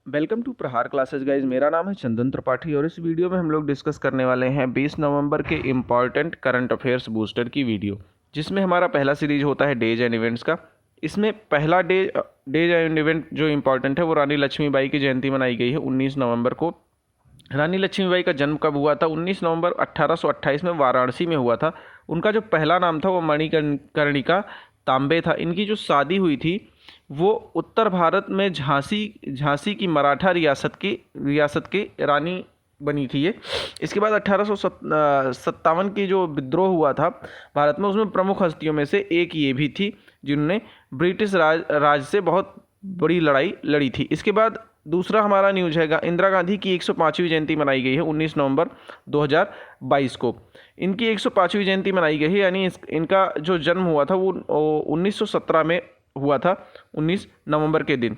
Welcome to प्रहार classes guys. मेरा नाम है चंदन त्रिपाठी और इस वीडियो में हम लोग डिस्कस करने वाले हैं 20 नवंबर के इम्पॉर्टेंट करंट अफेयर्स बूस्टर की वीडियो, जिसमें हमारा पहला सीरीज होता है डेज एंड इवेंट्स का। इसमें पहला डेज एंड इवेंट जो इम्पॉर्टेंट है वो रानी लक्ष्मीबाई की जयंती मनाई गई है 19 नवंबर को। रानी लक्ष्मीबाई का जन्म कब हुआ था? 19 नवंबर 1828 में वाराणसी में हुआ था। उनका जो पहला नाम था वो मणिकर्णिका तांबे था। इनकी जो शादी हुई थी वो उत्तर भारत में झांसी की मराठा रियासत की रानी बनी थी ये। इसके बाद 1857 की जो विद्रोह हुआ था भारत में, उसमें प्रमुख हस्तियों में से एक ये भी थी जिन्होंने ब्रिटिश राज से बहुत बड़ी लड़ाई लड़ी थी। इसके बाद दूसरा हमारा न्यूज है इंदिरा गांधी की 105वीं जयंती मनाई गई है 19 नवंबर 2022 को। इनकी 105वीं जयंती मनाई गई है, यानी इनका जो जन्म हुआ था वो 1917 में हुआ था 19 नवंबर के दिन।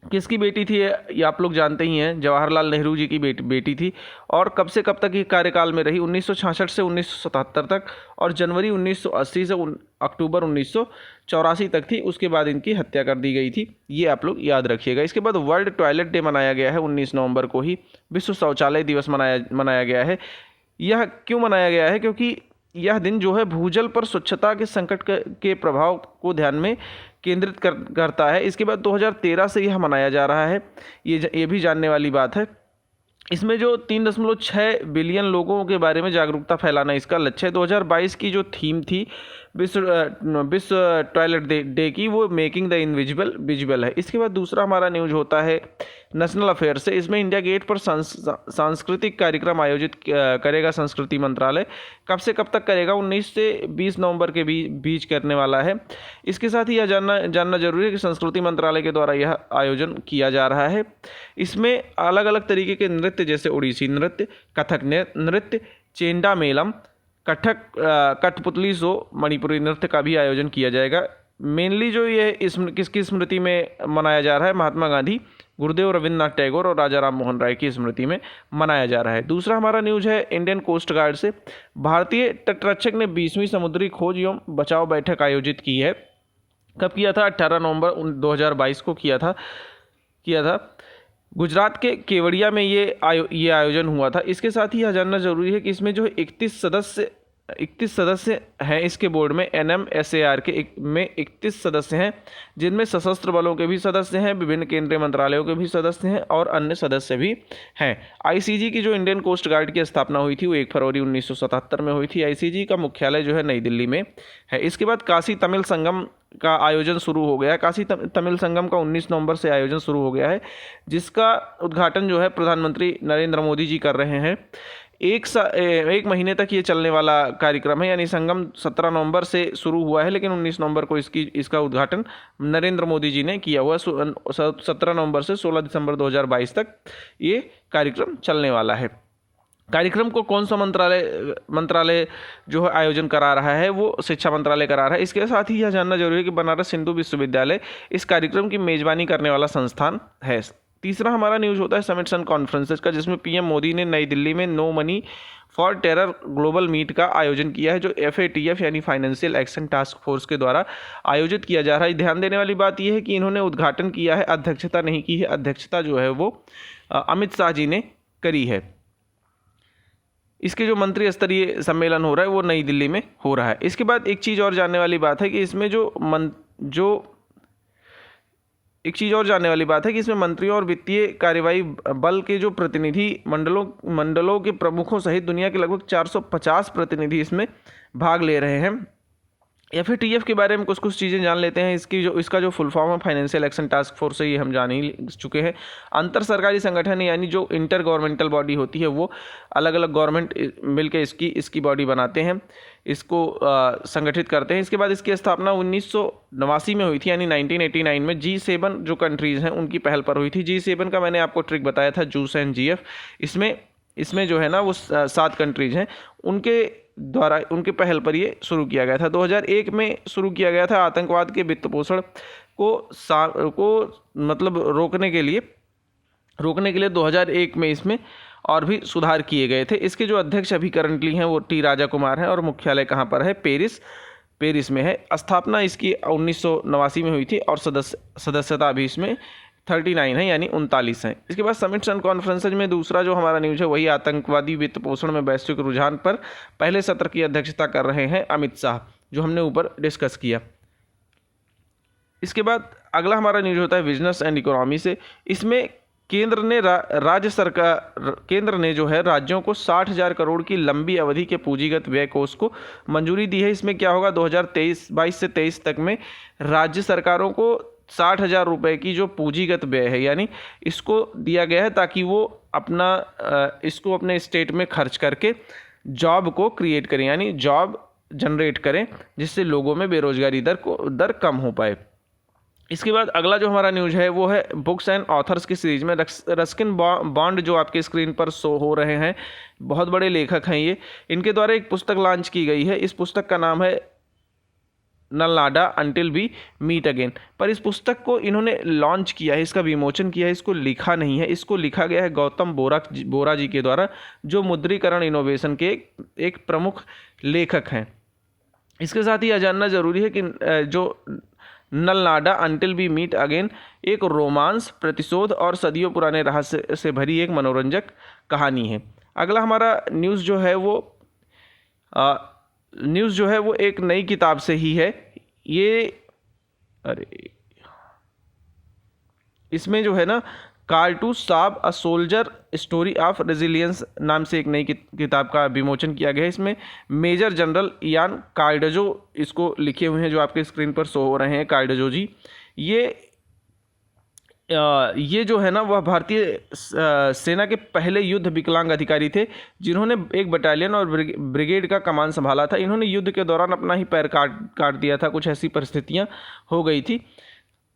किसकी बेटी थी ये आप लोग जानते ही हैं, जवाहरलाल नेहरू जी की बेटी थी। और कब से कब तक ये कार्यकाल में रही? 1966 से 1977 तक, और जनवरी 1980 से अक्टूबर 1984 तक थी। उसके बाद इनकी हत्या कर दी गई थी, ये आप लोग याद रखिएगा। इसके बाद वर्ल्ड टॉयलेट डे मनाया गया है 19 नवंबर को ही। विश्व शौचालय दिवस मनाया गया है। यह क्यों मनाया गया है? क्योंकि यह दिन जो है भूजल पर स्वच्छता के संकट के प्रभाव को ध्यान में केंद्रित करता है। इसके बाद 2013 से यह मनाया जा रहा है, ये भी जानने वाली बात है। इसमें जो 3.6 बिलियन लोगों के बारे में जागरूकता फैलाना इसका लक्ष्य है। 2022 की जो थीम थी विश्व टॉयलेट डे की, वो मेकिंग द इनविजिबल विजिबल है। इसके बाद दूसरा हमारा न्यूज होता है नेशनल अफेयर से। इसमें इंडिया गेट पर सांस्कृतिक कार्यक्रम आयोजित करेगा संस्कृति मंत्रालय। कब से कब तक करेगा? 19 से 20 नवंबर के बीच करने वाला है। इसके साथ ही यह जानना जरूरी है कि संस्कृति मंत्रालय के द्वारा यह आयोजन किया जा रहा है। इसमें अलग अलग तरीके के नृत्य जैसे ओडिसी नृत्य, कथक नृत्य, चेंडा मेलम, कठपुतली शो, मणिपुरी नृत्य का भी आयोजन किया जाएगा। मेनली जो ये किसकी स्मृति में मनाया जा रहा है? महात्मा गांधी, गुरुदेव रविन्द्रनाथ टैगोर और राजा राम मोहन राय की स्मृति में मनाया जा रहा है। दूसरा हमारा न्यूज है इंडियन कोस्ट गार्ड से। भारतीय तटरक्षक ने 20वीं समुद्री खोज एवं बचाव बैठक आयोजित की है। कब किया था? 18 नवंबर 2022 को किया था। गुजरात के केवड़िया में ये आयोजन हुआ था। इसके साथ ही यह जानना जरूरी है कि इसमें जो 31 सदस्य हैं इसके बोर्ड में। NMSAR में 31 सदस्य हैं, जिनमें सशस्त्र बलों के भी सदस्य हैं, विभिन्न केंद्रीय मंत्रालयों के भी सदस्य हैं और अन्य सदस्य भी हैं। ICG की जो इंडियन कोस्ट गार्ड की स्थापना हुई थी वो 1 फरवरी 1977 में हुई थी। ICG का मुख्यालय जो है नई दिल्ली में है। इसके बाद काशी तमिल संगम का आयोजन शुरू हो गया है। काशी तमिल संगम का 19 नवंबर से आयोजन शुरू हो गया है, जिसका उद्घाटन जो है प्रधानमंत्री नरेंद्र मोदी जी कर रहे हैं। एक महीने तक ये चलने वाला कार्यक्रम है, यानी संगम 17 नवंबर से शुरू हुआ है, लेकिन 19 नवंबर को इसका उद्घाटन नरेंद्र मोदी जी ने किया हुआ। 17 नवंबर से 16 दिसंबर 2022 तक ये कार्यक्रम चलने वाला है। कार्यक्रम को कौन सा मंत्रालय जो है आयोजन करा रहा है? वो शिक्षा मंत्रालय करा रहा है। इसके साथ ही यह जानना जरूरी है कि बनारस हिंदू विश्वविद्यालय इस कार्यक्रम की मेजबानी करने वाला संस्थान है। तीसरा हमारा न्यूज होता है समिट्स एंड कॉन्फ्रेंसेस का, जिसमें PM मोदी ने नई दिल्ली में no money for terror global meet का आयोजन किया है, जो FATF यानी फाइनेंशियल एक्शन टास्क फोर्स के द्वारा आयोजित किया जा रहा है। ध्यान देने वाली बात यह है कि इन्होंने उद्घाटन किया है, अध्यक्षता नहीं की है। अध्यक्षता जो है वो अमित शाह जी ने करी है। इसके जो मंत्री स्तरीय सम्मेलन हो रहा है वो नई दिल्ली में हो रहा है। इसके बाद एक चीज़ और जानने वाली बात है कि इसमें इसमें मंत्रियों और वित्तीय कार्यवाही बल के जो प्रतिनिधि मंडलों के प्रमुखों सहित दुनिया के लगभग 450 प्रतिनिधि इसमें भाग ले रहे हैं। FATF के बारे में कुछ चीज़ें जान लेते हैं। इसका जो फुल फॉर्म है फाइनेंशियल एक्शन टास्क फोर्स है, ये हम जान ही चुके हैं। अंतर सरकारी संगठन यानी जो इंटर गवर्नमेंटल बॉडी होती है, वो अलग अलग गवर्नमेंट मिलकर इसकी बॉडी बनाते हैं, इसको संगठित करते हैं। इसके बाद इसकी स्थापना 1989 में हुई थी, यानी 1989 में। G7 जो कंट्रीज़ हैं उनकी पहल पर हुई थी। G7 का मैंने आपको ट्रिक बताया था, जूस एंड GF। इसमें जो है ना वो 7 कंट्रीज हैं, उनके पहल पर ये शुरू किया गया था। 2001 में शुरू किया गया था। आतंकवाद के वित्त पोषण को मतलब रोकने के लिए 2001 में इसमें और भी सुधार किए गए थे। इसके जो अध्यक्ष अभी करंटली हैं वो T राजा कुमार हैं, और मुख्यालय कहाँ पर है? पेरिस में है। स्थापना इसकी 1989 में हुई थी और सदस्यता अभी इसमें 39 है, यानी 39 हैं। इसके बाद समिट्स एंड कॉन्फ्रेंसेज में दूसरा जो हमारा न्यूज़ है वही आतंकवादी वित्त पोषण में वैश्विक रुझान पर पहले सत्र की अध्यक्षता कर रहे हैं अमित शाह, जो हमने ऊपर डिस्कस किया। इसके बाद अगला हमारा न्यूज़ होता है बिजनेस एंड इकोनॉमी से। इसमें केंद्र ने जो है राज्यों को 60,000 करोड़ की लंबी अवधि के पूंजीगत व्यय कोष को मंजूरी दी है। इसमें क्या होगा, 2022 से 23 तक में राज्य सरकारों को 60,000 रुपये की जो पूंजीगत व्यय है, यानी इसको दिया गया है ताकि वो इसको अपने स्टेट में खर्च करके जॉब को क्रिएट करें, यानी जॉब जनरेट करें, जिससे लोगों में बेरोजगारी दर कम हो पाए। इसके बाद अगला जो हमारा न्यूज़ है वो है बुक्स एंड ऑथर्स की सीरीज में रस्किन बॉन्ड, जो आपके स्क्रीन पर शो हो रहे हैं, बहुत बड़े लेखक हैं ये। इनके द्वारा एक पुस्तक लॉन्च की गई है। इस पुस्तक का नाम है नल्लाडा अंटिल वी मीट अगेन। पर इस पुस्तक को इन्होंने लॉन्च किया है, इसका विमोचन किया है, इसको लिखा नहीं है। इसको लिखा गया है गौतम बोरा जी के द्वारा, जो मुद्रीकरण इनोवेशन के एक प्रमुख लेखक हैं। इसके साथ ही यह जानना जरूरी है कि जो नल्लाडा अंटिल वी मीट अगेन एक रोमांस, प्रतिशोध और सदियों पुराने रहस्य से भरी एक मनोरंजक कहानी है। अगला हमारा न्यूज़ जो है वो एक नई किताब से ही है। इसमें जो है ना, कारटूस साब a soldier story of resilience नाम से एक नई किताब का विमोचन किया गया है। इसमें मेजर जनरल इयान कार्डजो इसको लिखे हुए हैं, जो आपके स्क्रीन पर शो हो रहे हैं, कार्डजो जी। ये जो है ना, वह भारतीय सेना के पहले युद्ध विकलांग अधिकारी थे, जिन्होंने एक बटालियन और ब्रिगेड का कमान संभाला था। इन्होंने युद्ध के दौरान अपना ही पैर काट दिया था, कुछ ऐसी परिस्थितियां हो गई थी,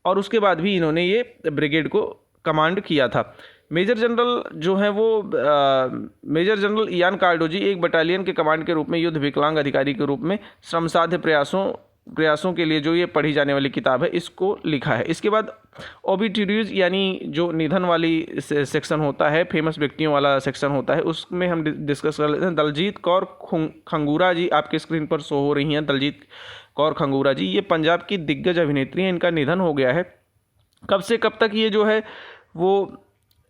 और उसके बाद भी इन्होंने ये ब्रिगेड को कमांड किया था। मेजर जनरल इयान कार्डोजी एक बटालियन के कमांड के रूप में युद्ध विकलांग अधिकारी के रूप में श्रमसाध्य प्रयासों के लिए जो ये पढ़ी जाने वाली किताब है, इसको लिखा है। इसके बाद ओबिट्यूरीज, यानी जो निधन वाली सेक्शन होता है, फेमस व्यक्तियों वाला सेक्शन होता है, उसमें हम डिस्कस कर लेते हैं। दलजीत कौर खंगूरा जी आपके स्क्रीन पर शो हो रही हैं। दलजीत कौर खंगूरा जी ये पंजाब की दिग्गज अभिनेत्री हैं। इनका निधन हो गया है। कब से कब तक ये जो है वो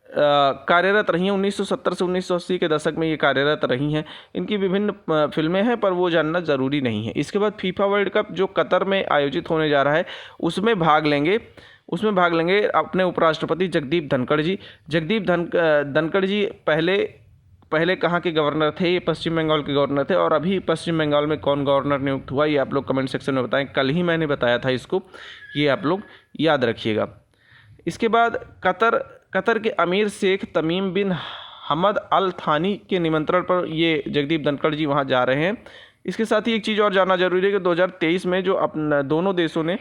कार्यरत रही हैं, 1970 से 1980 के दशक में ये कार्यरत रही हैं। इनकी विभिन्न फिल्में हैं, पर वो जानना ज़रूरी नहीं है। इसके बाद फीफा वर्ल्ड कप जो कतर में आयोजित होने जा रहा है, उसमें भाग लेंगे अपने उपराष्ट्रपति जगदीप धनखड़ जी। जगदीप धनखड़ जी पहले कहाँ के गवर्नर थे? ये पश्चिम बंगाल के गवर्नर थे। और अभी पश्चिम बंगाल में कौन गवर्नर नियुक्त हुआ, ये आप लोग कमेंट सेक्शन में बताएं। कल ही मैंने बताया था इसको, ये आप लोग याद रखिएगा। इसके बाद कतर के अमीर शेख तमीम बिन हमद अल थानी के निमंत्रण पर ये जगदीप धनखड़ जी वहाँ जा रहे हैं। इसके साथ ही एक चीज़ और जानना जरूरी है कि 2023 में जो अपना दोनों देशों ने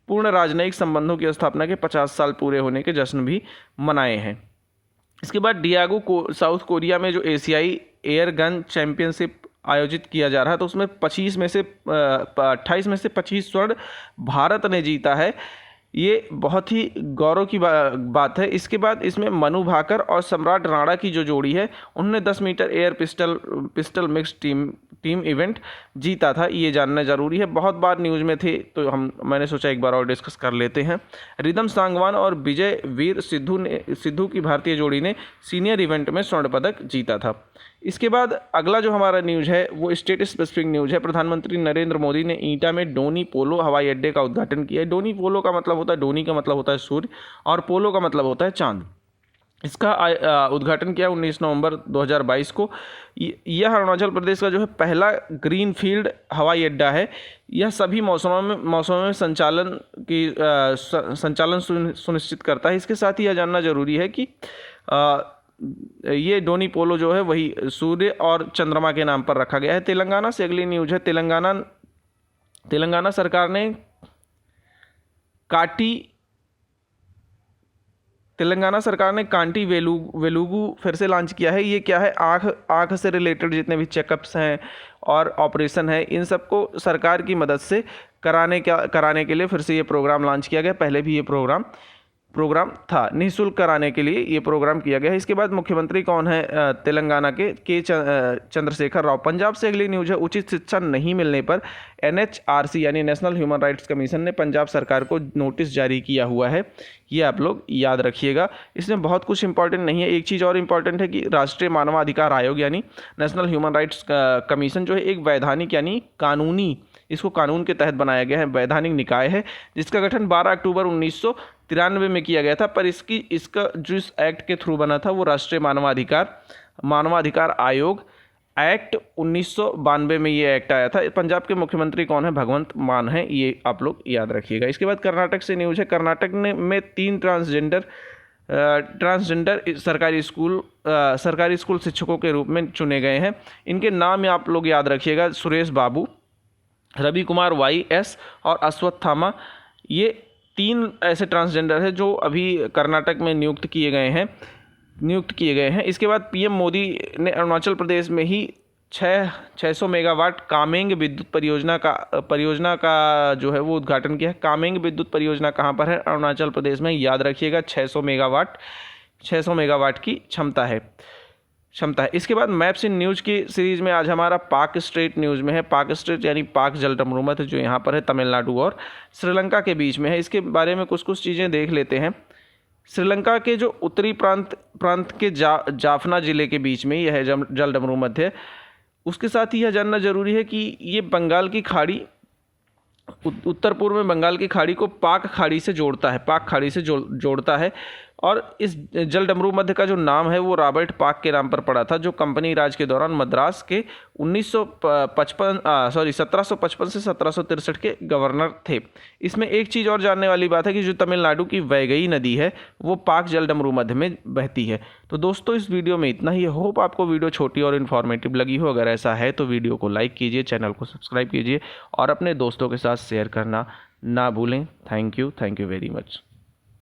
पूर्ण राजनयिक संबंधों की स्थापना के 50 साल पूरे होने के जश्न भी मनाए हैं। इसके बाद डियागो साउथ कोरिया में जो एशियाई एयर गन चैंपियनशिप आयोजित किया जा रहा है, तो उसमें 28 में से 25 स्वर्ण भारत ने जीता है। ये बहुत ही गौरव की बात है। इसके बाद इसमें मनु भाकर और सम्राट राणा की जो जोड़ी है, उन्होंने 10 metre air pistol mix team event जीता था। ये जानना जरूरी है। बहुत बार न्यूज़ में थे, तो मैंने सोचा एक बार और डिस्कस कर लेते हैं। रिदम सांगवान और विजय वीर सिद्धू की भारतीय जोड़ी ने सीनियर इवेंट में स्वर्ण पदक जीता था। इसके बाद अगला जो हमारा न्यूज़ है वो स्टेट स्पेसिफिक न्यूज़ है। प्रधानमंत्री नरेंद्र मोदी ने ईटा में डोनी पोलो हवाई अड्डे का उद्घाटन किया है। डोनी पोलो का मतलब होता है, डोनी का मतलब होता है सूर्य, और पोलो का मतलब होता है चांद। इसका उद्घाटन किया 19 नवंबर 2022 को। यह अरुणाचल प्रदेश का जो है पहला ग्रीनफील्ड हवाई अड्डा है। यह सभी मौसमों में संचालन सुनिश्चित करता है। इसके साथ ही यह जानना जरूरी है कि ये डोनी पोलो जो है वही सूर्य और चंद्रमा के नाम पर रखा गया है। तेलंगाना से अगली न्यूज़ है। तेलंगाना सरकार ने कांटी वेलुगु फिर से लॉन्च किया है। ये क्या है? आँख से रिलेटेड जितने भी चेकअप्स हैं और ऑपरेशन है, इन सबको सरकार की मदद से कराने के लिए फिर से ये प्रोग्राम लॉन्च किया गया। पहले भी ये प्रोग्राम प्रोग्राम था। निःशुल्क कराने के लिए ये प्रोग्राम किया गया है। इसके बाद मुख्यमंत्री कौन है तेलंगाना के चंद्रशेखर राव। पंजाब से अगली न्यूज है, उचित शिक्षा नहीं मिलने पर NHRC यानी नेशनल ह्यूमन राइट्स कमीशन ने पंजाब सरकार को नोटिस जारी किया हुआ है। ये आप लोग याद रखिएगा। इसमें बहुत कुछ इंपॉर्टेंट नहीं है। एक चीज़ और इंपॉर्टेंट है कि राष्ट्रीय मानवाधिकार आयोग यानी नेशनल ह्यूमन राइट्स कमीशन जो है एक वैधानिक यानी कानूनी, इसको कानून के तहत बनाया गया है, वैधानिक निकाय है, जिसका गठन 12 अक्टूबर 1993 में किया गया था। पर इसका जो इस एक्ट के थ्रू बना था वो राष्ट्रीय मानवाधिकार आयोग एक्ट 1992 में ये एक्ट आया था। पंजाब के मुख्यमंत्री कौन है? भगवंत मान है। ये आप लोग याद रखिएगा। इसके बाद कर्नाटक से न्यूज़ है। कर्नाटक में 3 ट्रांसजेंडर सरकारी स्कूल शिक्षकों के रूप में चुने गए हैं। इनके नाम आप लोग याद रखिएगा, सुरेश बाबू, रवि कुमार YS और अश्वत्थामा। ये 3 ऐसे ट्रांसजेंडर हैं जो अभी कर्नाटक में नियुक्त किए गए हैं। इसके बाद PM मोदी ने अरुणाचल प्रदेश में ही 600 मेगावाट कामेंग विद्युत परियोजना का जो है वो उद्घाटन किया है। कामेंग विद्युत परियोजना कहाँ पर है? अरुणाचल प्रदेश में। याद रखिएगा 600 मेगावाट की क्षमता है। इसके बाद मैप्स इन न्यूज़ की सीरीज़ में आज हमारा पाक स्ट्रेट न्यूज़ में है। पाक स्ट्रेट यानी पाक जलमरूमत जो यहाँ पर है तमिलनाडु और श्रीलंका के बीच में है। इसके बारे में कुछ चीज़ें देख लेते हैं। श्रीलंका के जो उत्तरी प्रांत के जाफना जिले के बीच में यह जलमरूमत है। उसके साथ ही यह जानना जरूरी है कि ये बंगाल की खाड़ी, उत्तर पूर्व में बंगाल की खाड़ी को पाक खाड़ी से जोड़ता है और इस जलमरूमध्य का जो नाम है वो रॉबर्ट पाक के नाम पर पड़ा था, जो कंपनी राज के दौरान मद्रास के 1755 से 1763 के गवर्नर थे। इसमें एक चीज़ और जानने वाली बात है कि जो तमिलनाडु की वैगई नदी है वो पाक जलमरूमध्य में बहती है। तो दोस्तों इस वीडियो में इतना ही। होप आपको वीडियो छोटी और इन्फॉर्मेटिव लगी हो। अगर ऐसा है तो वीडियो को लाइक कीजिए, चैनल को सब्सक्राइब कीजिए और अपने दोस्तों के साथ शेयर करना ना भूलें। Thank you very much.